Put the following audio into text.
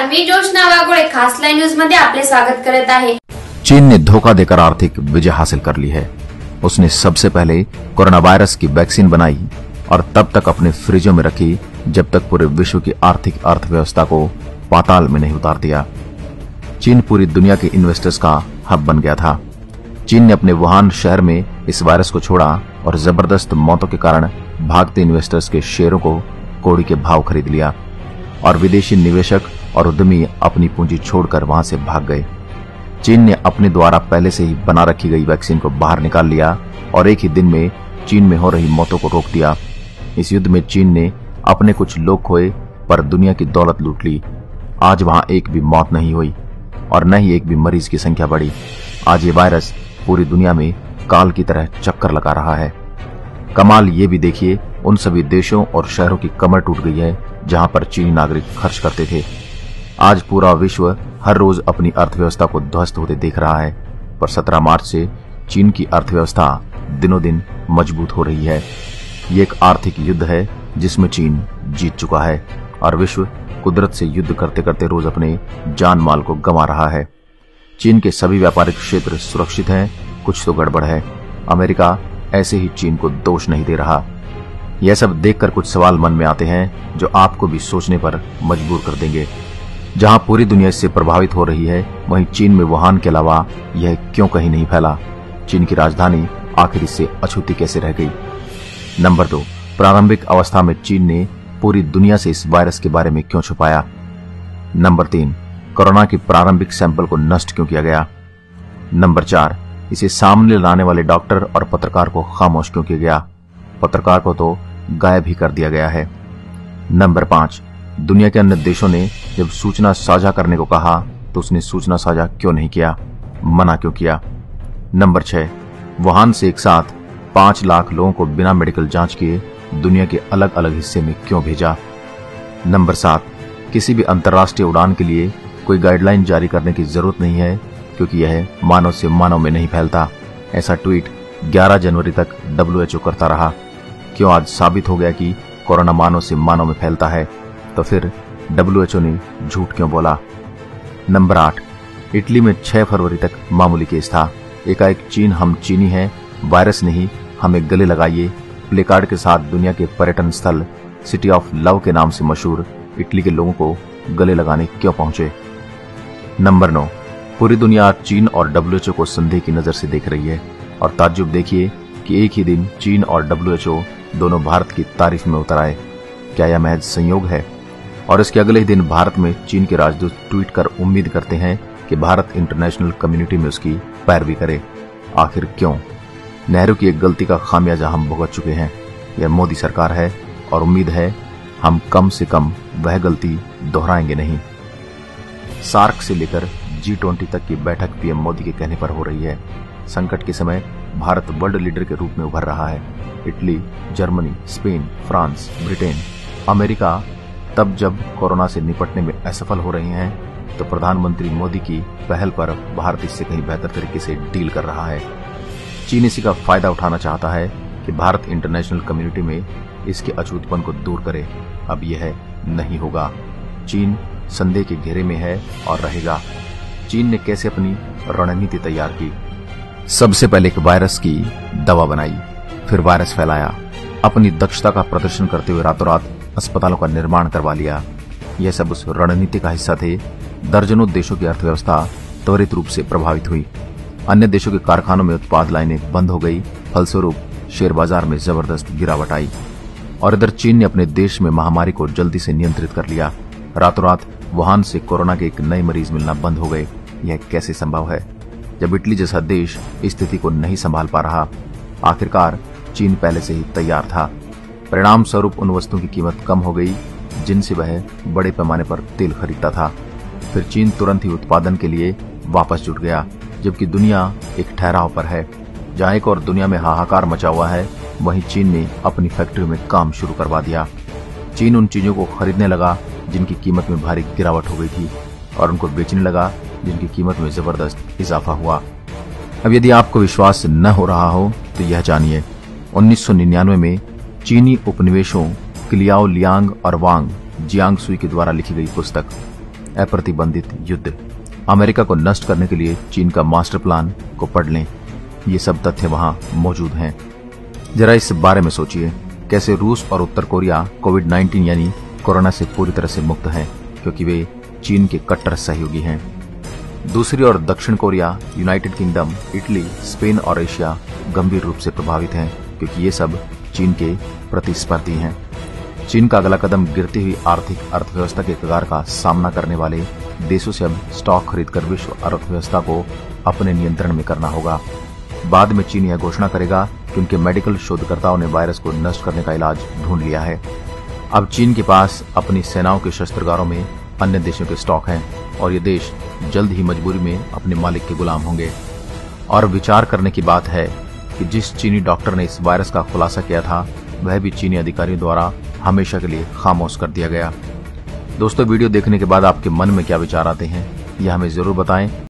नमस्कार, मी जोशना वाघोळे खास live news मध्ये आपले स्वागत करत आहे। चीन ने धोखा देकर आर्थिक विजय हासिल कर ली है। उसने सबसे पहले कोरोना वायरस की वैक्सीन बनाई और तब तक अपने फ्रिजों में रखी जब तक पूरे विश्व की आर्थिक अर्थव्यवस्था को पाताल में नहीं उतार दिया। चीन पूरी दुनिया के इन्वेस्टर्स का हब बन गया था। चीन ने अपने वुहान शहर में इस वायरस को छोड़ा और जबरदस्त मौतों के कारण भागते इन्वेस्टर्स के शेयरों को कौड़ी के भाव खरीद लिया और विदेशी निवेशक और उद्यमी अपनी पूंजी छोड़कर वहां से भाग गए। चीन ने अपने द्वारा पहले से ही बना रखी गई वैक्सीन को बाहर निकाल लिया और एक ही दिन में चीन में हो रही मौतों को रोक दिया। इस युद्ध में चीन ने अपने कुछ लोग खोए पर दुनिया की दौलत लूट ली। आज वहां एक भी मौत नहीं हुई और न ही एक भी मरीज की संख्या बढ़ी। आज ये वायरस पूरी दुनिया में काल की तरह चक्कर लगा रहा है। कमाल ये भी देखिए, उन सभी देशों और शहरों की कमर टूट गई है जहां पर चीनी नागरिक खर्च करते थे। आज पूरा विश्व हर रोज अपनी अर्थव्यवस्था को ध्वस्त होते देख रहा है, पर 17 मार्च से चीन की अर्थव्यवस्था दिनों दिन मजबूत हो रही है। ये एक आर्थिक युद्ध है जिसमें चीन जीत चुका है और विश्व कुदरत से युद्ध करते करते रोज अपने जान माल को गंवा रहा है। चीन के सभी व्यापारिक क्षेत्र सुरक्षित हैं, कुछ तो गड़बड़ है। अमेरिका ऐसे ही चीन को दोष नहीं दे रहा। यह सब देखकर कुछ सवाल मन में आते हैं जो आपको भी सोचने पर मजबूर कर देंगे। जहां पूरी दुनिया इससे प्रभावित हो रही है, वहीं चीन में वुहान के अलावा यह क्यों कहीं नहीं फैला? चीन की राजधानी आखिर इससे अछूती कैसे रह गई? नंबर 2, प्रारंभिक अवस्था में चीन ने पूरी दुनिया से इस वायरस के बारे में क्यों छुपाया? नंबर 3, कोरोना के प्रारंभिक सैंपल को नष्ट क्यों किया गया? नंबर 4, इसे सामने लाने वाले डॉक्टर और पत्रकार को खामोश क्यों किया गया? पत्रकार को तो गायब ही कर दिया गया है। नंबर 5, दुनिया के अन्य देशों ने जब सूचना साझा करने को कहा तो उसने सूचना साझा क्यों नहीं किया? मना क्यों किया? नंबर 6, वुहान से एक साथ 5 लाख लोगों को बिना मेडिकल जांच किए दुनिया के अलग अलग हिस्से में क्यों भेजा? नंबर 7, किसी भी अंतर्राष्ट्रीय उड़ान के लिए कोई गाइडलाइन जारी करने की जरूरत नहीं है क्योंकि यह मानव से मानव में नहीं फैलता। ऐसा ट्वीट 11 जनवरी तक WHO करता रहा। क्यों आज साबित हो गया कि कोरोना मानव से मानव में फैलता है, तो फिर WHO ने झूठ क्यों बोला? नंबर 8, इटली में 6 फरवरी तक मामूली केस था। एकाएक चीन हम चीनी हैं, वायरस नहीं, हमें गले लगाइए प्लेकार्ड के साथ दुनिया के पर्यटन स्थल सिटी ऑफ लव के नाम से मशहूर इटली के लोगों को गले लगाने क्यों पहुंचे? नंबर 9, पूरी दुनिया चीन और WHO को संदेह की नजर से देख रही है और ताज्जुब देखिए कि एक ही दिन चीन और WHO दोनों भारत की तारीफ में उतर आए। क्या यह महज संयोग है? और इसके अगले ही दिन भारत में चीन के राजदूत ट्वीट कर उम्मीद करते हैं कि भारत इंटरनेशनल कम्युनिटी में उसकी पैरवी करे। आखिर क्यों? नेहरू की एक गलती का खामियाजा हम भुगत चुके हैं। यह मोदी सरकार है और उम्मीद है हम कम से कम वह गलती दोहराएंगे नहीं। सार्क से लेकर G20 तक की बैठक पीएम मोदी के कहने पर हो रही है। संकट के समय भारत वर्ल्ड लीडर के रूप में उभर रहा है। Italy, Germany, Spain, France, Britain, America तब जब कोरोना से निपटने में असफल हो रहे हैं तो प्रधानमंत्री मोदी की पहल पर भारत इससे कहीं बेहतर तरीके से डील कर रहा है। चीन इसी का फायदा उठाना चाहता है कि भारत इंटरनेशनल कम्युनिटी में इसके अछूतपन को दूर करे। अब यह नहीं होगा। चीन संदेह के घेरे में है और रहेगा। चीन ने कैसे अपनी रणनीति तैयार की? सबसे पहले एक वायरस की दवा बनाई, फिर वायरस फैलाया। अपनी दक्षता का प्रदर्शन करते हुए रातों रात अस्पतालों का निर्माण करवा लिया। यह सब उस रणनीति का हिस्सा थे। दर्जनों देशों की अर्थव्यवस्था त्वरित रूप से प्रभावित हुई। अन्य देशों के कारखानों में उत्पाद लाइनें बंद हो गई। फलस्वरूप शेयर बाजार में जबरदस्त गिरावट आई और इधर चीन ने अपने देश में महामारी को जल्दी से नियंत्रित कर लिया। रातों रात वुहान से कोरोना के एक नए मरीज मिलना बंद हो गए। यह कैसे संभव है जब इटली जैसा देश स्थिति को नहीं संभाल पा रहा? आखिरकार चीन पहले से ही तैयार था। परिणाम स्वरूप उन वस्तुओं की कीमत कम हो गई जिनसे वह बड़े पैमाने पर तेल खरीदता था। फिर चीन तुरंत ही उत्पादन के लिए वापस जुट गया, जबकि दुनिया एक ठहराव पर है। जहां एक और दुनिया में हाहाकार मचा हुआ है, वहीं चीन ने अपनी फैक्ट्री में काम शुरू करवा दिया। चीन उन चीजों को खरीदने लगा जिनकी कीमत में भारी गिरावट हो गई थी और उनको बेचने लगा जिनकी कीमत में जबरदस्त इजाफा हुआ। अब यदि आपको विश्वास न हो रहा हो तो यह जानिए, 1999 में चीनी उपनिवेशों क्लियाओ लियांग और वांग जियांगसुई के द्वारा लिखी गई पुस्तक अप्रतिबंधित युद्ध, अमेरिका को नष्ट करने के लिए चीन का मास्टर प्लान को पढ़ लें। ये सब तथ्य वहां मौजूद हैं। जरा इस बारे में सोचिए, कैसे रूस और उत्तर कोरिया कोविड-19 यानी कोरोना से पूरी तरह से मुक्त हैं, क्योंकि वे चीन के कट्टर सहयोगी हैं। दूसरी ओर दक्षिण Korea, United kingdom, Italy, Spain और एशिया गंभीर रूप से प्रभावित हैं, क्योंकि ये सब चीन के प्रतिस्पर्धी हैं। चीन का अगला कदम गिरती हुई आर्थिक अर्थव्यवस्था के कगार का सामना करने वाले देशों से अब स्टॉक खरीदकर विश्व अर्थव्यवस्था को अपने नियंत्रण में करना होगा। बाद में चीन यह घोषणा करेगा कि उनके मेडिकल शोधकर्ताओं ने वायरस को नष्ट करने का इलाज ढूंढ लिया है। अब चीन के पास अपनी सेनाओं के शस्त्रागारों में अन्य देशों के स्टॉक हैं और ये देश जल्द ही मजबूरी में अपने मालिक के गुलाम होंगे। और विचार करने की बात है कि जिस चीनी डॉक्टर ने इस वायरस का खुलासा किया था, वह भी चीनी अधिकारियों द्वारा हमेशा के लिए खामोश कर दिया गया। दोस्तों, वीडियो देखने के बाद आपके मन में क्या विचार आते हैं, यह हमें जरूर बताएं।